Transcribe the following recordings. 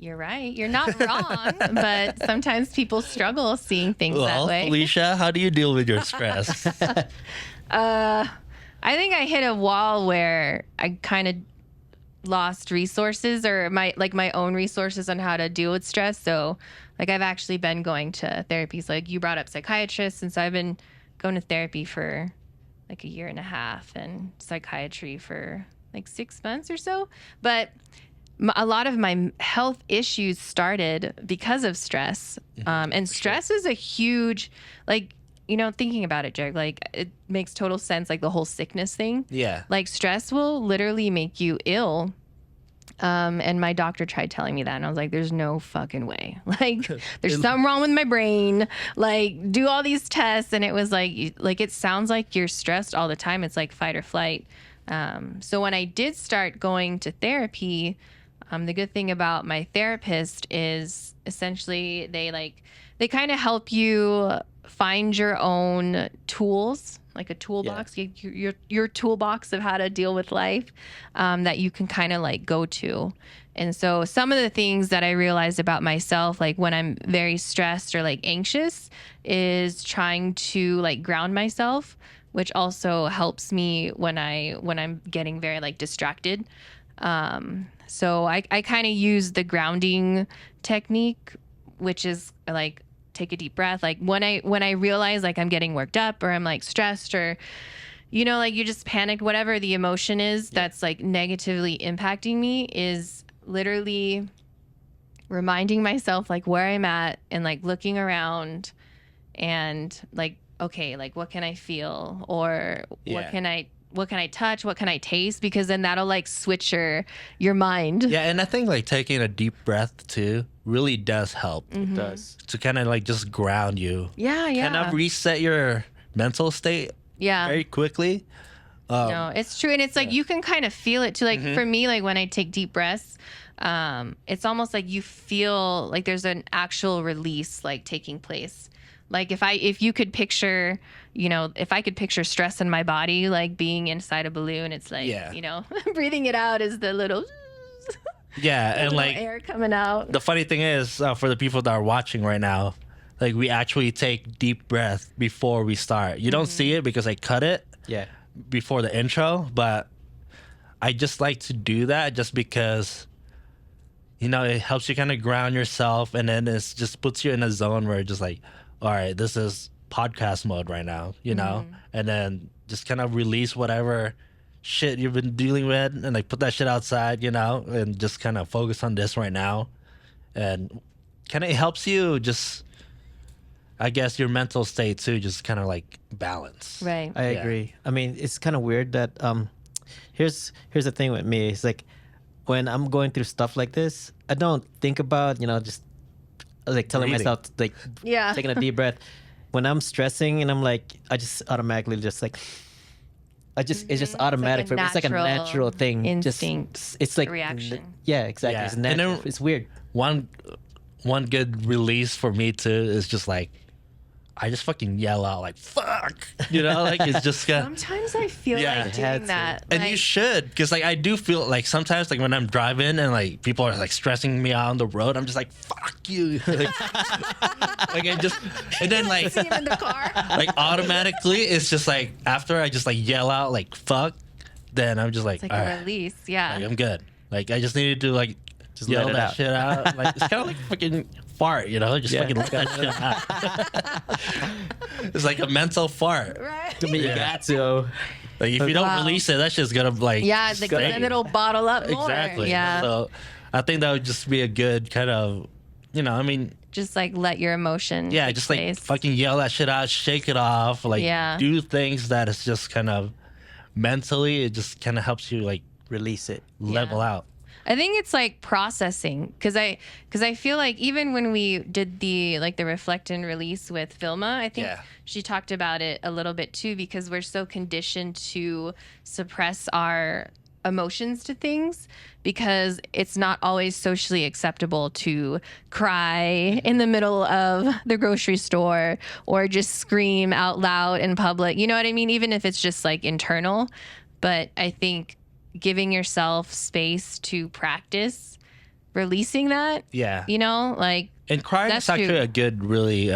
You're right. You're not wrong, but sometimes people struggle seeing things that way. Felicia, how do you deal with your stress? I think I hit a wall where I kind of lost resources or my own resources on how to deal with stress. So like I've actually been going to therapy. So like you brought up psychiatrists, and so I've been going to therapy for like a year and a half and psychiatry for like 6 months or so. But a lot of my health issues started because of stress. And stress is a huge, like, you know, thinking about it, Jared, like it makes total sense. Like the whole sickness thing. Yeah. Like stress will literally make you ill. And my doctor tried telling me that, and I was like, there's no fucking way. Like there's something wrong with my brain. Like do all these tests. And it was like it sounds like you're stressed all the time. It's like fight or flight. So when I did start going to therapy, the good thing about my therapist is essentially they kind of help you find your own tools, like a toolbox, your toolbox of how to deal with life, that you can kind of like go to. And so some of the things that I realized about myself, like when I'm very stressed or like anxious, is trying to like ground myself, which also helps me when I'm getting very like distracted. So I kind of use the grounding technique, which is like take a deep breath. Like when I realize like I'm getting worked up or I'm like stressed or, you know, like you just panicked, whatever the emotion is that's like negatively impacting me, is literally reminding myself like where I'm at and like looking around and like, okay, like what can I feel, or what can I touch? What can I taste? Because then that'll like switch your mind. Yeah, and I think like taking a deep breath too really does help. Mm-hmm. It does. To kind of like just ground you. Yeah. Kind of reset your mental state very quickly. No, it's true. And it's like you can kind of feel it too. Like for me, like when I take deep breaths, it's almost like you feel like there's an actual release like taking place. Like if you could picture, you know, if I could picture stress in my body, like being inside a balloon, it's like, you know, breathing it out is the little and like air coming out. The funny thing is, for the people that are watching right now, like we actually take deep breath before we start. You don't see it because I cut it before the intro, but I just like to do that just because, you know, it helps you kind of ground yourself, and then it just puts you in a zone where it's just like, all right, this is podcast mode right now, you know? And then just kind of release whatever shit you've been dealing with and like put that shit outside, you know, and just kind of focus on this right now. And kind of helps you just, I guess, your mental state too, just kind of like balance. Right. I agree. I mean, it's kind of weird that here's the thing with me. It's like when I'm going through stuff like this, I don't think about, you know, just like telling myself like taking a deep breath. When I'm stressing and I'm like, I just automatically just like it's just automatic for me. It's like a natural thing. Instinct. Just it's like reaction. Yeah, exactly. Yeah. It's natural. It's weird. One good release for me too is just like, I just fucking yell out like "fuck," you know, like it's just Sometimes I feel like doing that, and like, you should, because like I do feel like sometimes like when I'm driving and like people are like stressing me out on the road, I'm just like "fuck you," like I just, and then like see him in the car. like automatically it's just like after I just like yell out like "fuck," then I'm just like, It's like all a right, release, yeah. like, I'm good. Like I just needed to like just yell let it that out. shit out. Like it's kind of like fucking fart, you know, just fucking let that shit out. It's like a mental fart. Right. To me, you got to. Like if you don't release it, that shit's gonna like Like, then it'll bottle up more. exactly. Yeah. So I think that would just be a good kind of, you know, I mean, Just like let your emotion. take just like place. fucking yell that shit out, shake it off, like do things that is just kind of mentally, it just kind of helps you like Release it. level out. I think it's like processing, because I feel like even when we did the reflect and release with Vilma, I think she talked about it a little bit too, because we're so conditioned to suppress our emotions to things, because it's not always socially acceptable to cry in the middle of the grocery store or just scream out loud in public. You know what I mean? Even if it's just like internal. But I think giving yourself space to practice releasing that. Yeah. You know, like. And crying is actually a good, really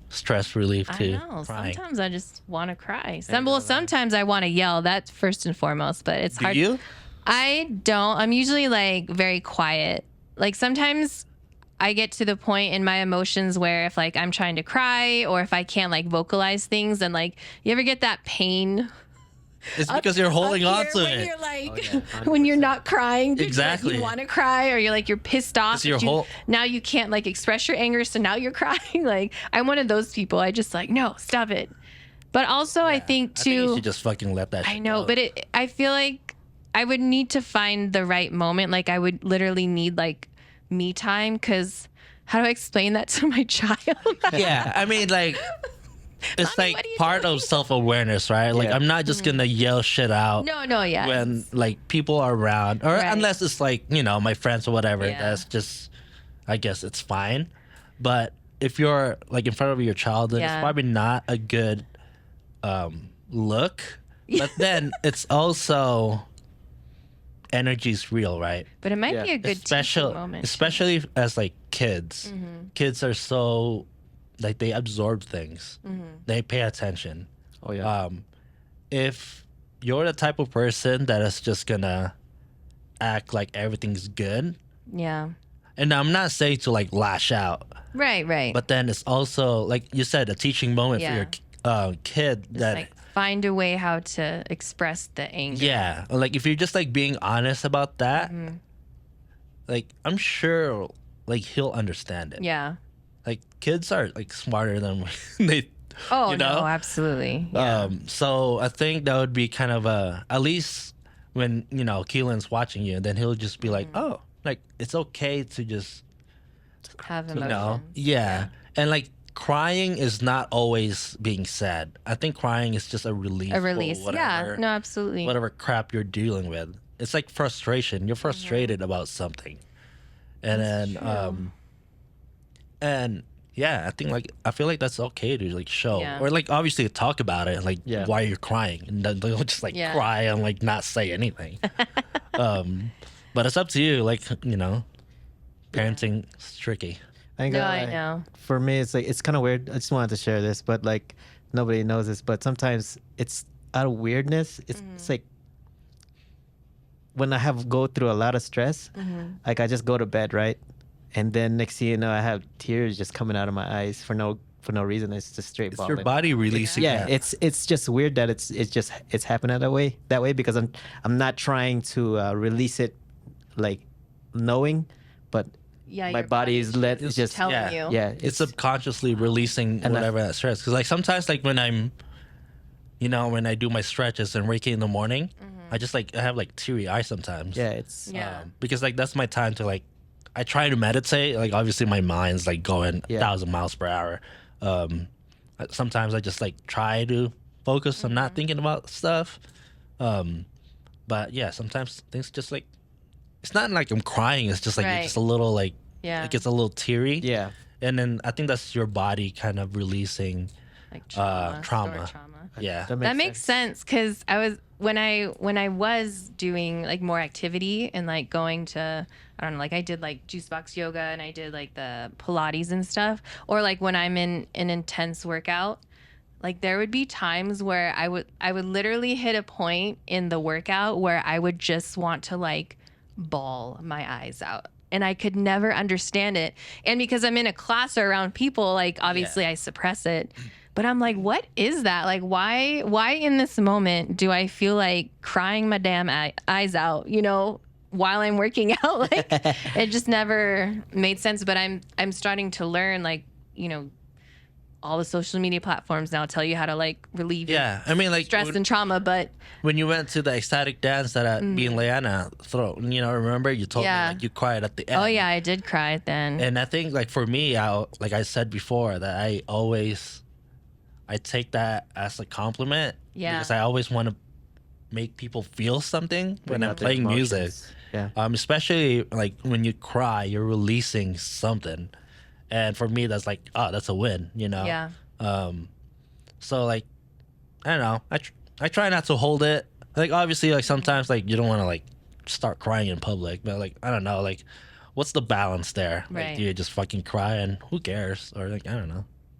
stress relief too. I know. Crying. Sometimes I just want to cry. Sometimes I want to yell. That's first and foremost. But it's hard. Do you? I don't. I'm usually like very quiet. Like sometimes I get to the point in my emotions where if like I'm trying to cry or if I can't like vocalize things, and like you ever get that pain? It's because you're holding on to when it. You're like, when you're not crying, exactly. Like, you want to cry, or you're pissed off. Now you can't like express your anger, so now you're crying. Like I'm one of those people. I just like, no, stop it. But also, I think too. I think you should just fucking let that. I know, go. but I feel like I would need to find the right moment. Like I would literally need like me time, because how do I explain that to my child? Yeah, I mean, like. It's Mommy, like part of self-awareness, right? Like I'm not just gonna yell shit out. No, yeah. When like people are around, or unless it's like, you know, my friends or whatever. Yeah. That's just, I guess it's fine. But if you're like in front of your child, then it's probably not a good look. But then it's also energy's real, right? But it might be a good teaching moment, especially as like kids. Kids are so. Like they absorb things, they pay attention. Oh yeah. If you're the type of person that is just gonna act like everything's good, yeah. And I'm not saying to like lash out, right. But then it's also like you said, a teaching moment for your kid just that like find a way how to express the anger. Yeah, like if you're just like being honest about that, like I'm sure like he'll understand it. Yeah. Like kids are like smarter than they. Oh, you know? no, absolutely. Yeah. So I think that would be kind of at least when, you know, Keelan's watching you, then he'll just be like, oh, like it's okay to just have emotions. You know? Yeah. And like crying is not always being sad. I think crying is just a release. A release. Whatever, yeah. No, absolutely. Whatever crap you're dealing with. It's like frustration. You're frustrated about something. And That's then true. And yeah, I feel like that's okay to like show or like obviously talk about it, like why you're crying, and then don't just like cry and like not say anything. But it's up to you, like, you know, parenting is tricky. I know. For me, it's like it's kind of weird. I just wanted to share this, but like nobody knows this. But sometimes it's out of weirdness. It's like when I go through a lot of stress, like I just go to bed, right? And then next thing you know, I have tears just coming out of my eyes for no reason. It's just straight bawling. It's your body releasing. Yeah, it's just weird that it's happening that way because I'm not trying to release it like knowing, but my body is just telling you. Yeah, it's subconsciously releasing whatever that stress. Because like sometimes like when I'm, you know, when I do my stretches and waking in the morning, I just like I have like teary eyes sometimes. Yeah, because like that's my time to like. I try to meditate. Like obviously my mind's like going 1,000 miles per hour. Sometimes I just like try to focus on not thinking about stuff. But yeah, sometimes things just like it's not like I'm crying. It's just like it's just a little like it gets a little teary. Yeah, and then I think that's your body kind of releasing like trauma. Yeah, that makes sense because I was when I was doing like more activity and like going to I don't know, like I did like juice box yoga and I did like the Pilates and stuff, or like when I'm in an intense workout, like there would be times where I would literally hit a point in the workout where I would just want to like bawl my eyes out. And I could never understand it. And because I'm in a class or around people, like obviously I suppress it. But I'm like, what is that? Like, why in this moment do I feel like crying my damn eyes out, you know, while I'm working out? Like, it just never made sense. But I'm starting to learn, like, you know, all the social media platforms now tell you how to like relieve I mean, like stress and trauma. But when you went to the ecstatic dance that me and Leanna throw, you know, remember you told me like you cried at the end. Oh yeah, I did cry then. And I think like for me, like I said before, that I take that as a compliment. Yeah. Because I always want to make people feel something when I'm playing music. Yeah. Especially like when you cry, you're releasing something. And for me, that's like, oh, that's a win, you know? Yeah. So like, I don't know. I try not to hold it. Like obviously, like sometimes like you don't want to like start crying in public, but like I don't know, like what's the balance there? Right. Like, do you just fucking cry and who cares? Or like, I don't know.